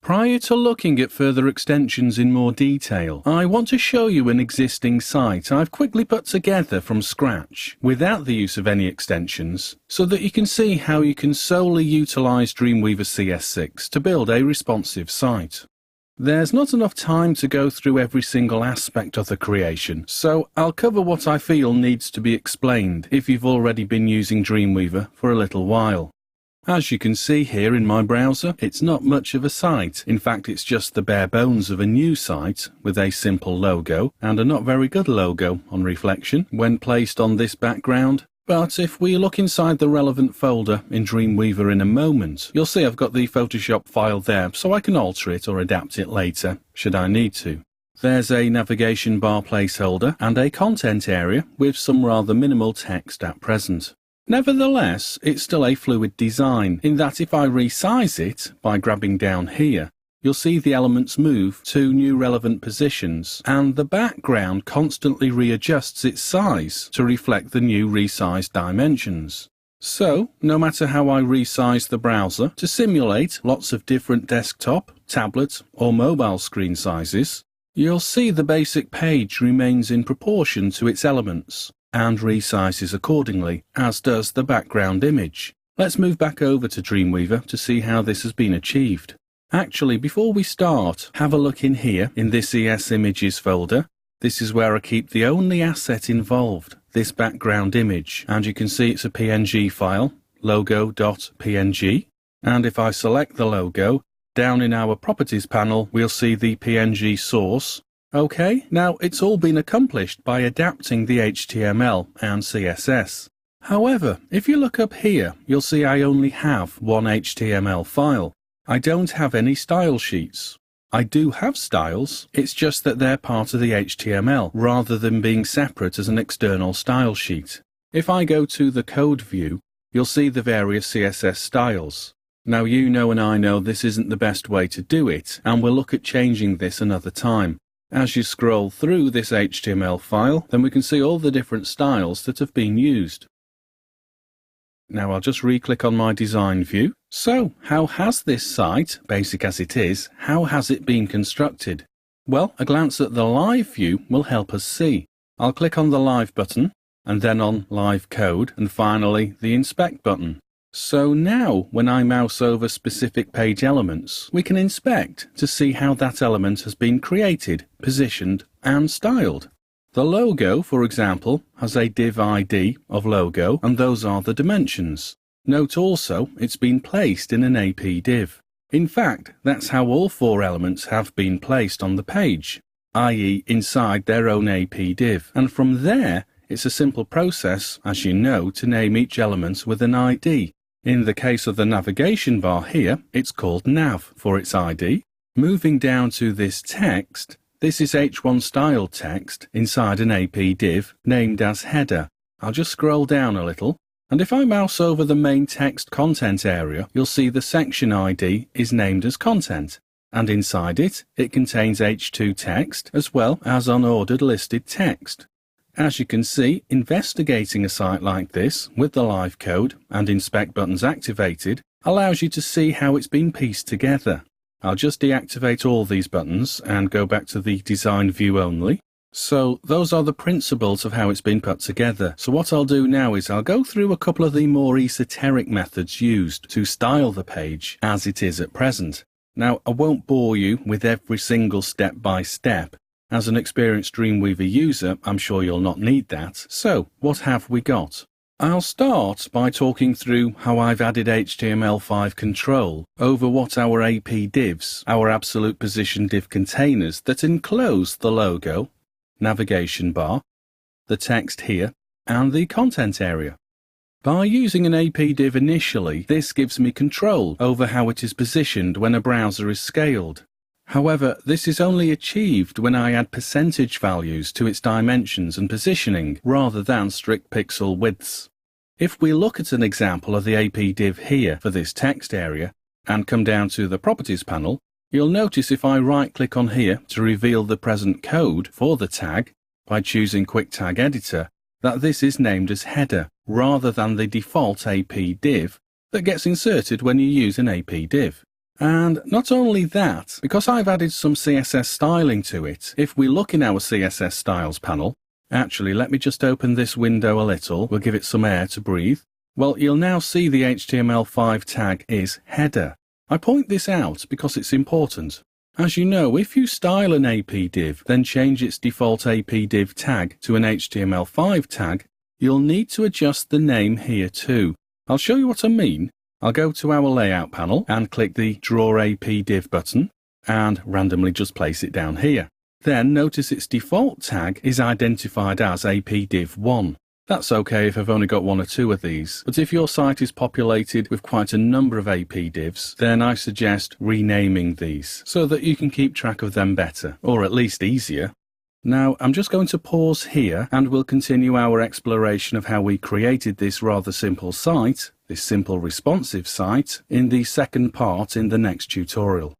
Prior to looking at further extensions in more detail, I want to show you an existing site I've quickly put together from scratch, without the use of any extensions, so that you can see how you can solely utilize Dreamweaver CS6 to build a responsive site. There's not enough time to go through every single aspect of the creation, so I'll cover what I feel needs to be explained if you've already been using Dreamweaver for a little while. As you can see here in my browser, it's not much of a site. In fact, it's just the bare bones of a new site with a simple logo and a not very good logo on reflection when placed on this background. But if we look inside the relevant folder in Dreamweaver in a moment, you'll see I've got the Photoshop file there, so I can alter it or adapt it later, should I need to. There's a navigation bar placeholder and a content area with some rather minimal text at present. Nevertheless, it's still a fluid design, in that if I resize it by grabbing down here, you'll see the elements move to new relevant positions, and the background constantly readjusts its size to reflect the new resized dimensions. So, no matter how I resize the browser to simulate lots of different desktop, tablet, or mobile screen sizes, you'll see the basic page remains in proportion to its elements and resizes accordingly, as does the background image. Let's move back over to Dreamweaver to see how this has been achieved. Actually, before we start, have a look in here in this ES Images folder. This is where I keep the only asset involved, this background image, and you can see it's a PNG file, logo.png. And if I select the logo, down in our Properties panel, we'll see the PNG source. Okay, now it's all been accomplished by adapting the HTML and CSS. However, if you look up here, you'll see I only have one HTML file. I don't have any style sheets. I do have styles, it's just that they're part of the HTML rather than being separate as an external style sheet. If I go to the code view, you'll see the various CSS styles. Now you know and I know this isn't the best way to do it, and we'll look at changing this another time. As you scroll through this HTML file, then we can see all the different styles that have been used. Now I'll just re-click on my design view. So, how has this site, basic as it is, how has it been constructed? Well, a glance at the live view will help us see. I'll click on the live button, and then on live code, and finally the inspect button. So now, when I mouse over specific page elements, we can inspect to see how that element has been created, positioned, and styled. The logo, for example, has a div ID of logo, and those are the dimensions. Note also, it's been placed in an AP div. In fact, that's how all four elements have been placed on the page, i.e. inside their own AP div, and from there, it's a simple process, as you know, to name each element with an ID. In the case of the navigation bar here, it's called nav for its ID. Moving down to this text, this is H1 style text inside an AP div named as header. I'll just scroll down a little, and if I mouse over the main text content area, you'll see the section ID is named as content, and inside it, it contains H2 text as well as unordered listed text. As you can see, investigating a site like this with the live code and inspect buttons activated allows you to see how it's been pieced together. I'll just deactivate all these buttons and go back to the design view only. So those are the principles of how it's been put together. So what I'll do now is I'll go through a couple of the more esoteric methods used to style the page as it is at present. Now, I won't bore you with every single step by step. As an experienced Dreamweaver user, I'm sure you'll not need that. So, what have we got? I'll start by talking through how I've added HTML5 control over what our AP divs, our absolute position div containers that enclose the logo, navigation bar, the text here, and the content area. By using an AP div initially, this gives me control over how it is positioned when a browser is scaled. However, this is only achieved when I add percentage values to its dimensions and positioning rather than strict pixel widths. If we look at an example of the AP div here for this text area and come down to the Properties panel, you'll notice if I right-click on here to reveal the present code for the tag by choosing Quick Tag Editor, that this is named as header rather than the default AP div that gets inserted when you use an AP div. And not only that, because I've added some CSS styling to it, if we look in our CSS styles panel, actually let me just open this window a little, we'll give it some air to breathe. Well, you'll now see the HTML5 tag is header. I point this out because it's important. As you know, if you style an AP div, then change its default AP div tag to an HTML5 tag, you'll need to adjust the name here too. I'll show you what I mean. I'll go to our layout panel and click the Draw AP Div button and randomly just place it down here. Then notice its default tag is identified as APDiv1. That's okay if I've only got one or two of these, but if your site is populated with quite a number of AP divs, then I suggest renaming these so that you can keep track of them better, or at least easier. Now, I'm just going to pause here and we'll continue our exploration of how we created this rather simple site, this simple responsive site, in the second part in the next tutorial.